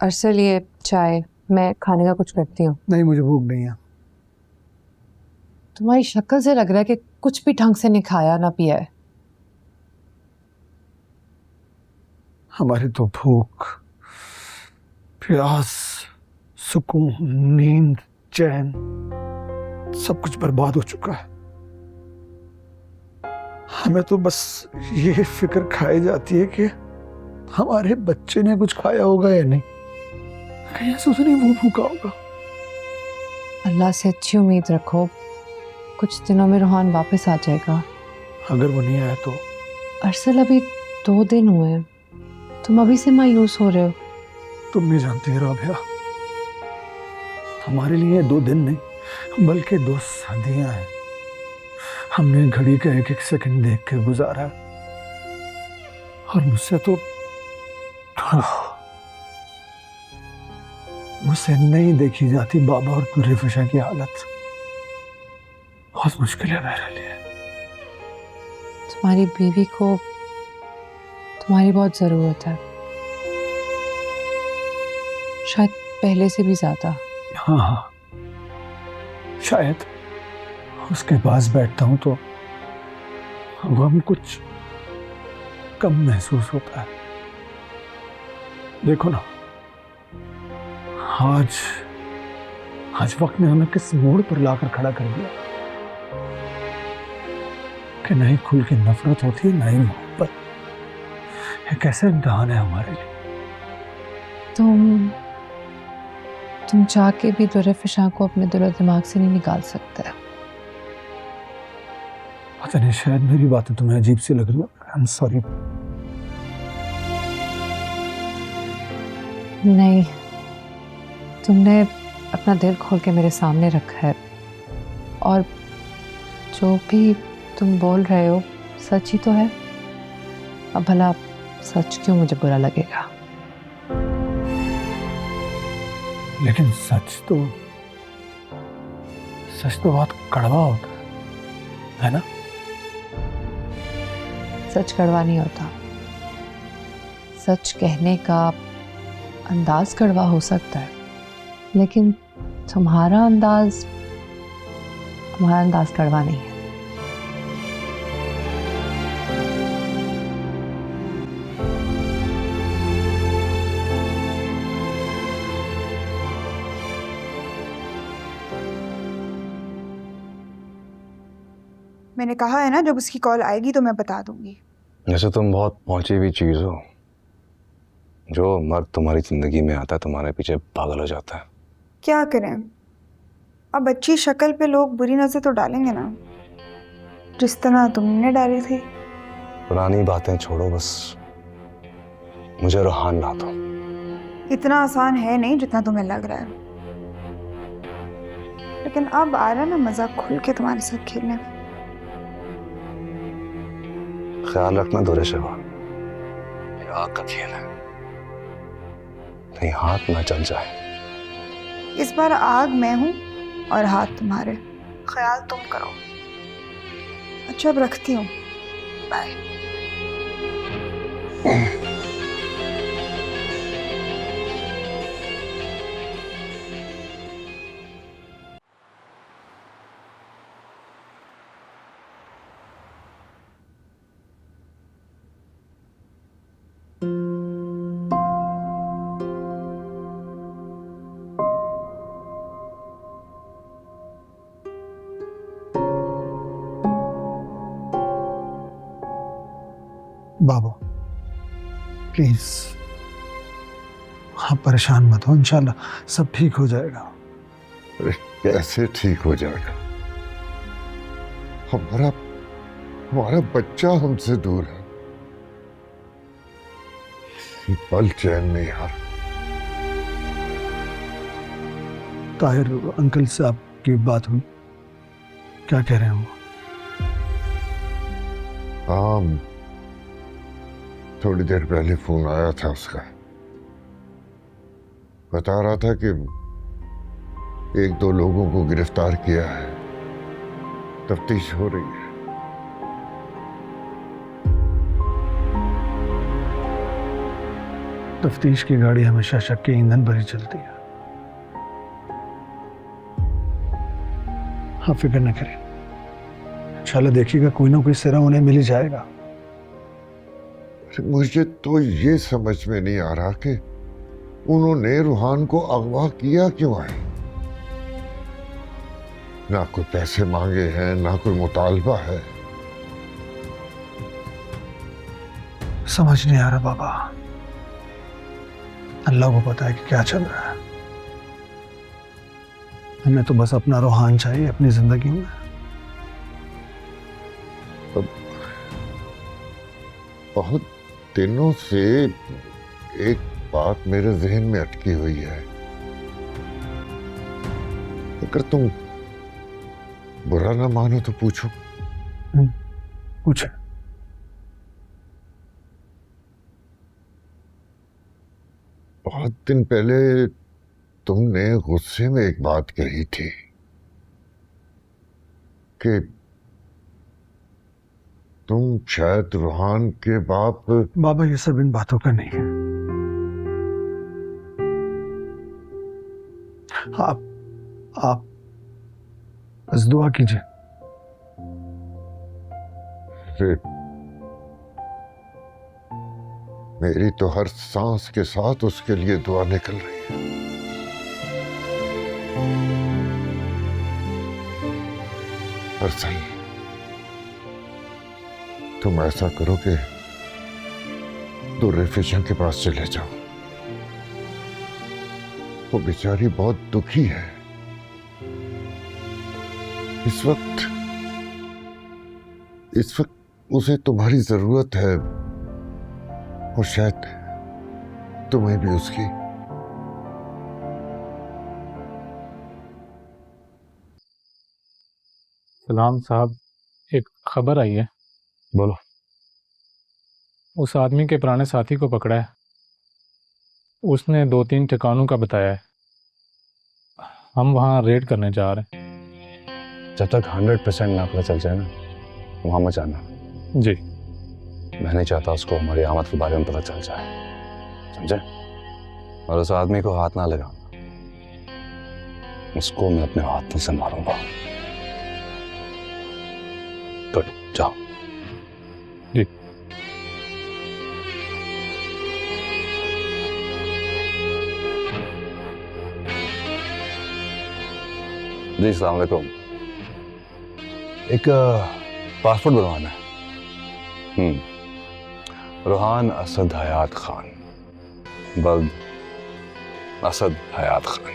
अरसल ये चाय, मैं खाने का कुछ करती हूँ। नहीं, मुझे भूख नहीं है। तुम्हारी शक्ल से लग रहा है कि कुछ भी ढंग से नहीं खाया ना पिया है। हमारी तो भूख, प्यास, सुकून, नींद, चैन सब कुछ बर्बाद हो चुका है। हमें तो बस ये फिक्र खाई जाती है कि हमारे बच्चे ने कुछ खाया होगा या नहीं, कहीं ऐसा तो नहीं वो भूखा होगा। अल्लाह से अच्छी उम्मीद रखो, कुछ दिनों में रोहान वापस आ जाएगा। अगर वो नहीं आया तो? अरसल अभी 2 दिन हुए हैं, तुम अभी से मायूस हो रहे हो। तुम नहीं जानती राबिया, हमारे लिए 2 दिन नहीं बल्कि 2 सदियां हैं। हमने घड़ी का एक एक सेकंड देख के गुजारा है। और मुझसे नहीं देखी जाती बाबा और तुर्रे फिशा की हालत। बहुत मुश्किल है मेरे लिए। तुम्हारी बीवी को तुम्हारी बहुत ज़रूरत है, शायद पहले से भी ज़्यादा। हाँ हाँ, शायद उसके पास बैठता हूं तो गम कुछ कम महसूस होता है। देखो ना, आज वक्त ने हमें किस मोड़ पर लाकर खड़ा कर दिया कि ना ही खुल की नफरत होती है ना ही मोहब्बत। ये कैसे इम्तिहान है हमारे लिए। तुम चाह के भी दुर्रे फिशा को अपने दिलो दिमाग से नहीं निकाल सकते। पता नहीं, शायद मेरी बातें तुम्हें अजीब सी लग रही है। I am sorry. नहीं, तुमने अपना दिल खोल के मेरे सामने रखा है और जो भी तुम बोल रहे हो सच ही तो है। अब भला सच क्यों मुझे बुरा लगेगा। लेकिन सच तो बहुत कड़वा होता है ना? सच कड़वा नहीं होता, सच कहने का अंदाज कड़वा हो सकता है, लेकिन तुम्हारा अंदाज कड़वा नहीं है। मैंने कहा है ना, जब उसकी कॉल आएगी तो मैं बता दूंगी। जैसे तुम बहुत पहुंची हुई चीज हो, जो मर्द तुम्हारी जिंदगी में आता है तुम्हारे पीछे पागल हो जाता है। क्या करें, अब अच्छी शक्ल पे लोग बुरी नजर तो डालेंगे ना, जिस तरह तुमने डाली थी। पुरानी बातें छोड़ो, बस मुझे रोहान ला दो। इतना आसान है नहीं जितना तुम्हें लग रहा है, लेकिन अब आ रहा ना मजा खुल के तुम्हारे साथ खेलने। ख्याल रखना दुर्रे शिवा, ये आग का खेल है, कहीं हाथ ना जल जाए। इस बार आग मैं हूं और हाथ तुम्हारे, ख्याल तुम करो। अच्छा, अब रखती हूँ, बाय। बाबा प्लीज, आप परेशान मत हो, इंशाल्लाह सब ठीक हो जाएगा। अरे कैसे ठीक हो जाएगा? हमारा बच्चा हमसे दूर है, इसी पल चैन नहीं यार। ताहिर अंकल से आपकी बात हुई? क्या कह रहे हैं वो? हाँ, थोड़ी देर पहले फोन आया था उसका, बता रहा था कि 1-2 लोगों को गिरफ्तार किया है, तफ्तीश हो रही है। तफ्तीश की गाड़ी हमेशा शक के ईंधन पर ही चलती है। आप फिक्र न करें, इंशाल्लाह देखिएगा कोई ना कोई सिरा उन्हें मिल ही जाएगा। मुझे तो ये समझ में नहीं आ रहा कि उन्होंने रूहान को अगवा किया क्यों है। ना कोई पैसे मांगे हैं, ना कोई मुतालबा है। समझ नहीं आ रहा बाबा, अल्लाह को पता है कि क्या चल रहा है। हमें तो बस अपना रूहान चाहिए अपनी जिंदगी में। बहुत दिनों से एक बात मेरे जहन में अटकी हुई है। अगर तुम बुरा ना मानो तो पूछो। पूछे। बहुत दिन पहले तुमने गुस्से में एक बात कही थी कि तुम शायद रूहान के बाप। बाबा ये सब इन बातों का नहीं है। आप बस दुआ कीजिए। मेरी तो हर सांस के साथ उसके लिए दुआ निकल रही है। और सही, तुम ऐसा करो कि दुर्रेफिशन के पास चले जाओ। वो बेचारी बहुत दुखी है इस वक्त उसे तुम्हारी जरूरत है, और शायद तुम्हें भी उसकी। सलाम साहब, एक खबर आई है। बोलो। उस आदमी के पुराने साथी को पकड़ा है। उसने 2-3 ठिकानों का बताया है। हम वहाँ रेड करने जा रहे हैं। जब तक 100% ना पता चल जाए ना, वहां मत जाना। जी। मैं नहीं चाहता उसको हमारी आमद के बारे में पता चल जाए, समझे? और उस आदमी को हाथ ना लगाना, उसको मैं अपने हाथों से मारूंगा। गुड, जाओ। जी। जी अस्सलाम वालेकुम। एक पासपोर्ट बनवाना है। रूहान असद हयात खान, बल्द असद हयात खान।